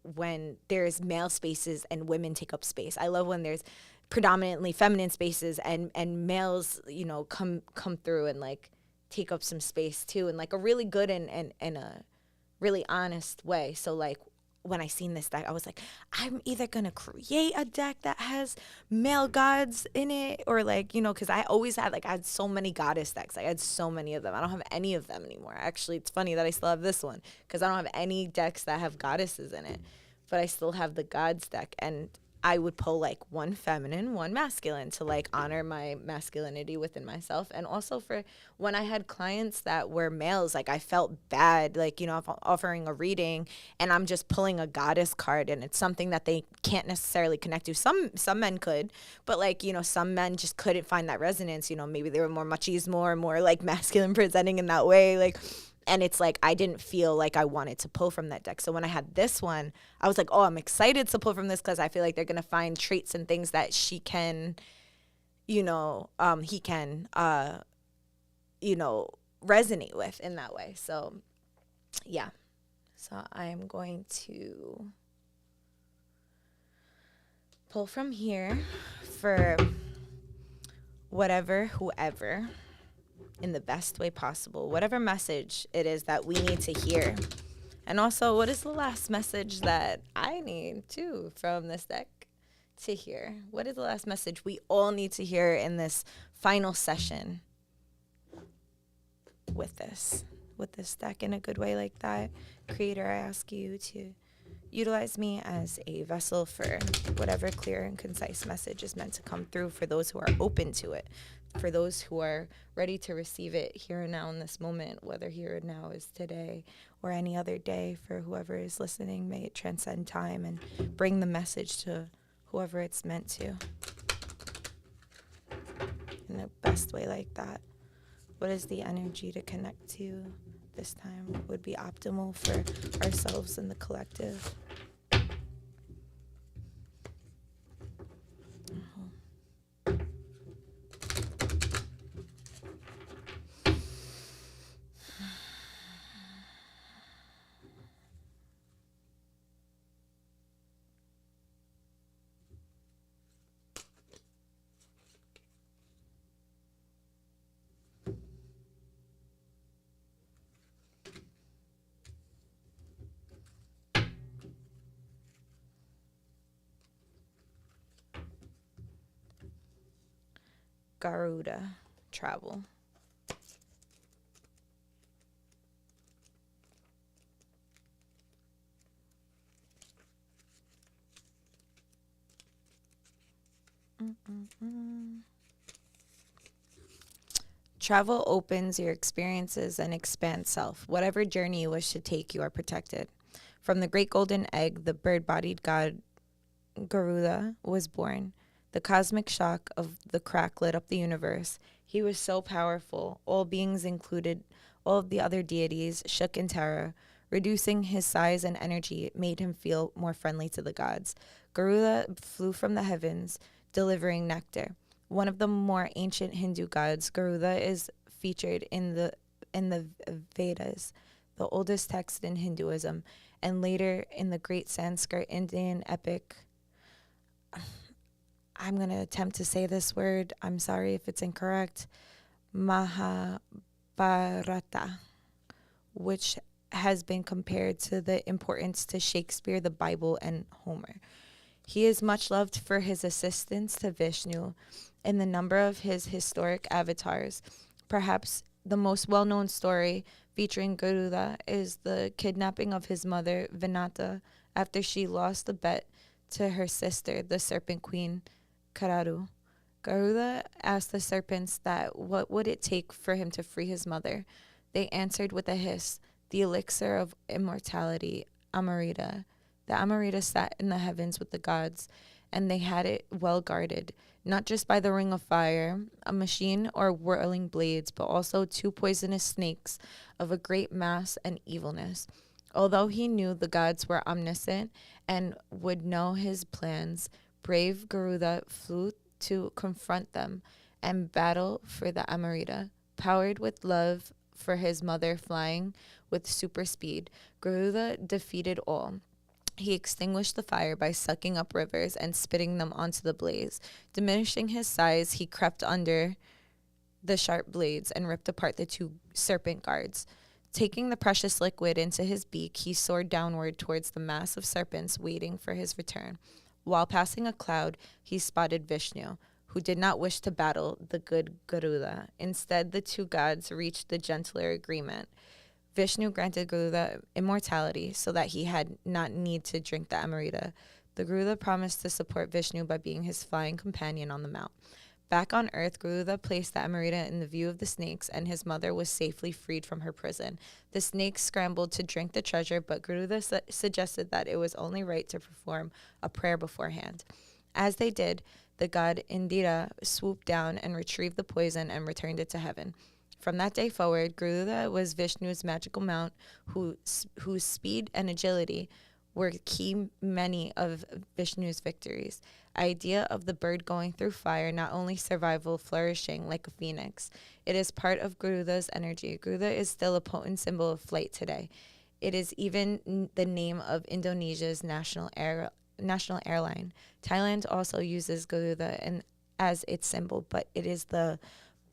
there's male spaces and women take up space. I love when there's predominantly feminine spaces and males, come through and like take up some space too, in like a really good and a really honest way. So like when I seen this deck, I was like, I'm either gonna create a deck that has male gods in it, or like, because I always had I had so many goddess decks. I had so many of them. I don't have any of them anymore. Actually, it's funny that I still have this one because I don't have any decks that have goddesses in it, but I still have the gods deck. And I would pull like one feminine, one masculine to like honor my masculinity within myself. And also for when I had clients that were males, like I felt bad, like, if I'm offering a reading and I'm just pulling a goddess card and it's something that they can't necessarily connect to. Some men could, but like, some men just couldn't find that resonance. Maybe they were more machismo, more like masculine presenting in that way. Like, and it's like I didn't feel like I wanted to pull from that deck. So when I had this one, I was like, oh, I'm excited to pull from this because I feel like they're going to find traits and things that she can, he can, resonate with in that way. So, yeah. So I am going to pull from here for whoever, in the best way possible, whatever message it is that we need to hear. And also, what is the last message that I need too from this deck to hear? What is the last message we all need to hear in this final session with this deck in a good way like that? Creator, I ask you to utilize me as a vessel for whatever clear and concise message is meant to come through for those who are open to it, for those who are ready to receive it here and now in this moment, whether here and now is today or any other day. For whoever is listening, may it transcend time and bring the message to whoever it's meant to in the best way like that. What is the energy to connect to this time? What would be optimal for ourselves and the collective? Garuda travel. Travel opens your experiences and expands self. Whatever journey you wish to take, you are protected. From the great golden egg, the bird-bodied god Garuda was born. The cosmic shock of the crack lit up the universe. He was so powerful, all beings included, all of the other deities shook in terror. Reducing his size and energy made him feel more friendly to the gods. Garuda flew from the heavens, delivering nectar. One of the more ancient Hindu gods, Garuda is featured in the Vedas, the oldest text in Hinduism, and later in the great Sanskrit Indian epic. I'm going to attempt to say this word. I'm sorry if it's incorrect. Mahabharata, which has been compared to the importance to Shakespeare, the Bible, and Homer. He is much loved for his assistance to Vishnu in the number of his historic avatars. Perhaps the most well-known story featuring Garuda is the kidnapping of his mother, Vinata, after she lost the bet to her sister, the serpent queen, Kararu. Garuda asked the serpents that what would it take for him to free his mother. They answered with a hiss, the elixir of immortality, Amrita. The Amrita sat in the heavens with the gods, and they had it well guarded, not just by the ring of fire, a machine, or whirling blades, but also two poisonous snakes of a great mass and evilness. Although he knew the gods were omniscient and would know his plans, brave Garuda flew to confront them and battle for the Amrita. Powered with love for his mother, flying with super speed, Garuda defeated all. He extinguished the fire by sucking up rivers and spitting them onto the blaze. Diminishing his size, he crept under the sharp blades and ripped apart the two serpent guards. Taking the precious liquid into his beak, he soared downward towards the mass of serpents waiting for his return. While passing a cloud, he spotted Vishnu, who did not wish to battle the good Garuda. Instead, the two gods reached the gentler agreement. Vishnu granted Garuda immortality so that he had not need to drink the Amrita. The Garuda promised to support Vishnu by being his flying companion on the mount. Back on Earth, Garuda placed the Amrita in the view of the snakes, and his mother was safely freed from her prison. The snakes scrambled to drink the treasure, but Garuda suggested that it was only right to perform a prayer beforehand. As they did, the god Indira swooped down and retrieved the poison and returned it to heaven. From that day forward, Garuda was Vishnu's magical mount, whose speed and agility were key many of Vishnu's victories. Idea of the bird going through fire, not only survival, flourishing like a phoenix. It is part of Garuda's energy. Garuda is still a potent symbol of flight today. It is even the name of Indonesia's national airline. Thailand also uses Garuda as its symbol, but it is the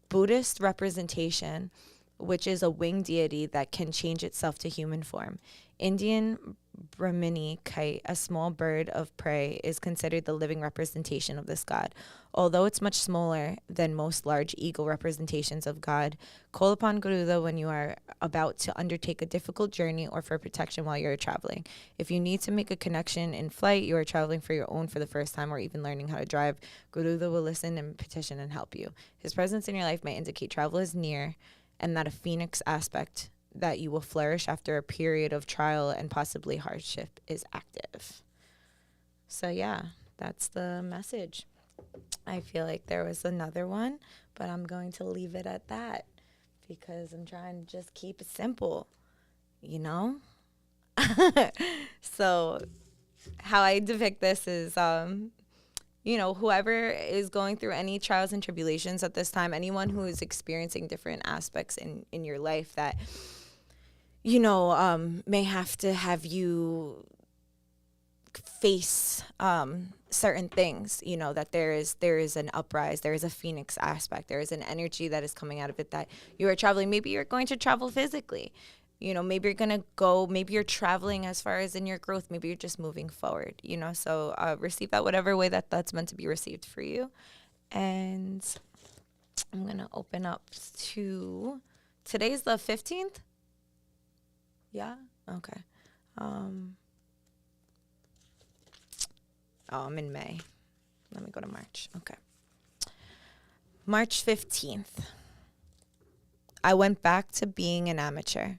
Buddhist representation, which is a winged deity that can change itself to human form. Indian Brahmini kite, a small bird of prey, is considered the living representation of this god. Although it's much smaller than most large eagle representations of God, call upon Garuda when you are about to undertake a difficult journey or for protection while you're traveling. If you need to make a connection in flight, you are traveling for your own for the first time, or even learning how to drive, Garuda will listen and petition and help you. His presence in your life may indicate travel is near and that a phoenix aspect that you will flourish after a period of trial and possibly hardship is active. So yeah, that's the message. I feel like there was another one, but I'm going to leave it at that because I'm trying to just keep it simple, you know? So how I depict this is, whoever is going through any trials and tribulations at this time, anyone who is experiencing different aspects in your life that may have to have you face certain things, that there is an uprise, there is a phoenix aspect, there is an energy that is coming out of it that you are traveling. Maybe you're going to travel physically, maybe you're going to go, maybe you're traveling as far as in your growth, maybe you're just moving forward, so receive that whatever way that's meant to be received for you. And I'm going to open up to, today's the 15th. Yeah? Okay. I'm in May. Let me go to March. Okay. March 15th. I went back to being an amateur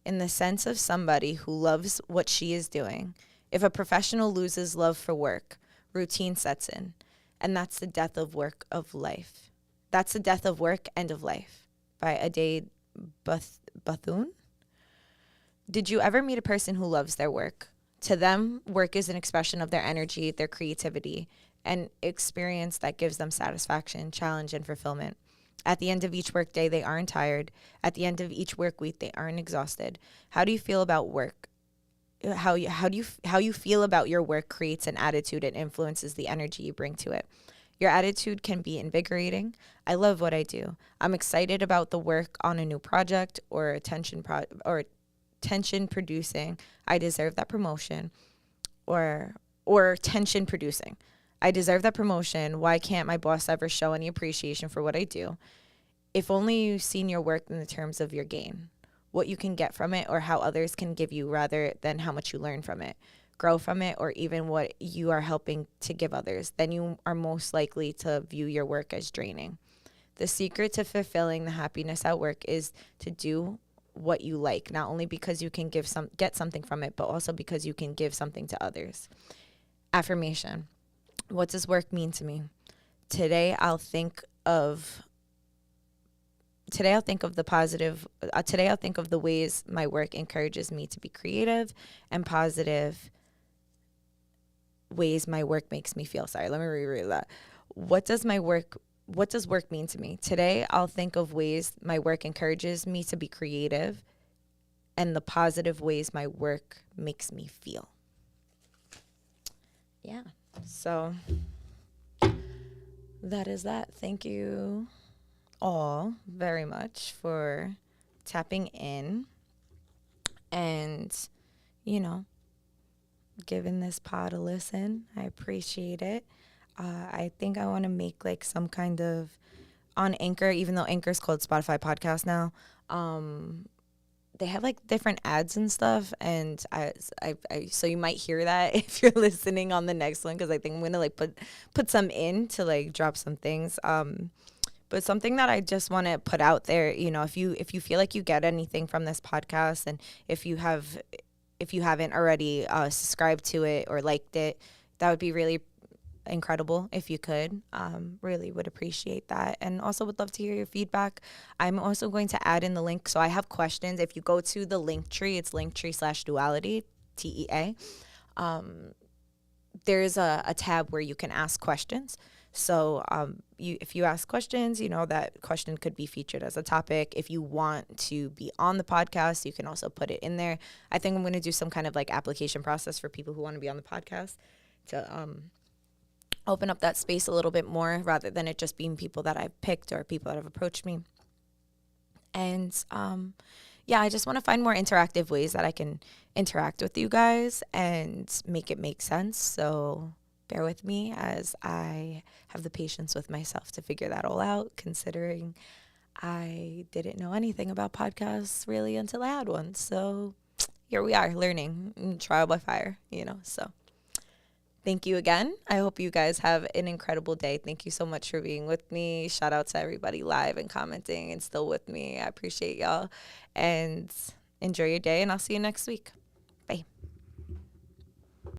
in the sense of somebody who loves what she is doing. If a professional loses love for work, routine sets in. And that's the death of work of life. That's the death of work and of life by Ade Bethune. Did you ever meet a person who loves their work? To them, work is an expression of their energy, their creativity, and experience that gives them satisfaction, challenge, and fulfillment. At the end of each workday, they aren't tired. At the end of each work week, they aren't exhausted. How do you feel about work? How you feel about your work creates an attitude and influences the energy you bring to it. Your attitude can be invigorating. I love what I do. I'm excited about the work on a new project or tension producing, I deserve that promotion, or tension producing, I deserve that promotion. Why can't my boss ever show any appreciation for what I do? If only you've seen your work in the terms of your gain, what you can get from it, or how others can give you rather than how much you learn from it, grow from it, or even what you are helping to give others, then you are most likely to view your work as draining. The secret to fulfilling the happiness at work is to do what you like, not only because you can get something from it, but also because you can give something to others. Affirmation. What does work mean to me? Today I'll think of the positive. Today I'll think of the ways my work encourages me to be creative, and positive ways my work makes me feel. Sorry, let me reread that. What does work mean to me? Today I'll think of ways my work encourages me to be creative, and the positive ways my work makes me feel. Yeah. So that is that. Thank you all very much for tapping in and, giving this pod a listen. I appreciate it. I think I want to make like some kind of, on Anchor, even though Anchor is called Spotify Podcast now, they have like different ads and stuff, and I so you might hear that if you're listening on the next one, because I think I'm gonna like put some in to like drop some things. But something that I just want to put out there, if you feel like you get anything from this podcast, and if you haven't already subscribed to it or liked it, that would be really incredible if you could. Really would appreciate that, and also would love to hear your feedback. I'm also going to add in the link, so I have questions. If you go to the link tree, it's linktree/Dualitea, TEA. There's a tab where you can ask questions. So if you ask questions, that question could be featured as a topic. If you want to be on the podcast, you can also put it in there. I think I'm going to do some kind of like application process for people who want to be on the podcast to open up that space a little bit more, rather than it just being people that I've picked or people that have approached me. And I just want to find more interactive ways that I can interact with you guys and make it make sense. So bear with me as I have the patience with myself to figure that all out, considering I didn't know anything about podcasts really until I had one. So here we are, learning, trial by fire, so. Thank you again. I hope you guys have an incredible day. Thank you so much for being with me. Shout out to everybody live and commenting and still with me. I appreciate y'all. And enjoy your day, and I'll see you next week.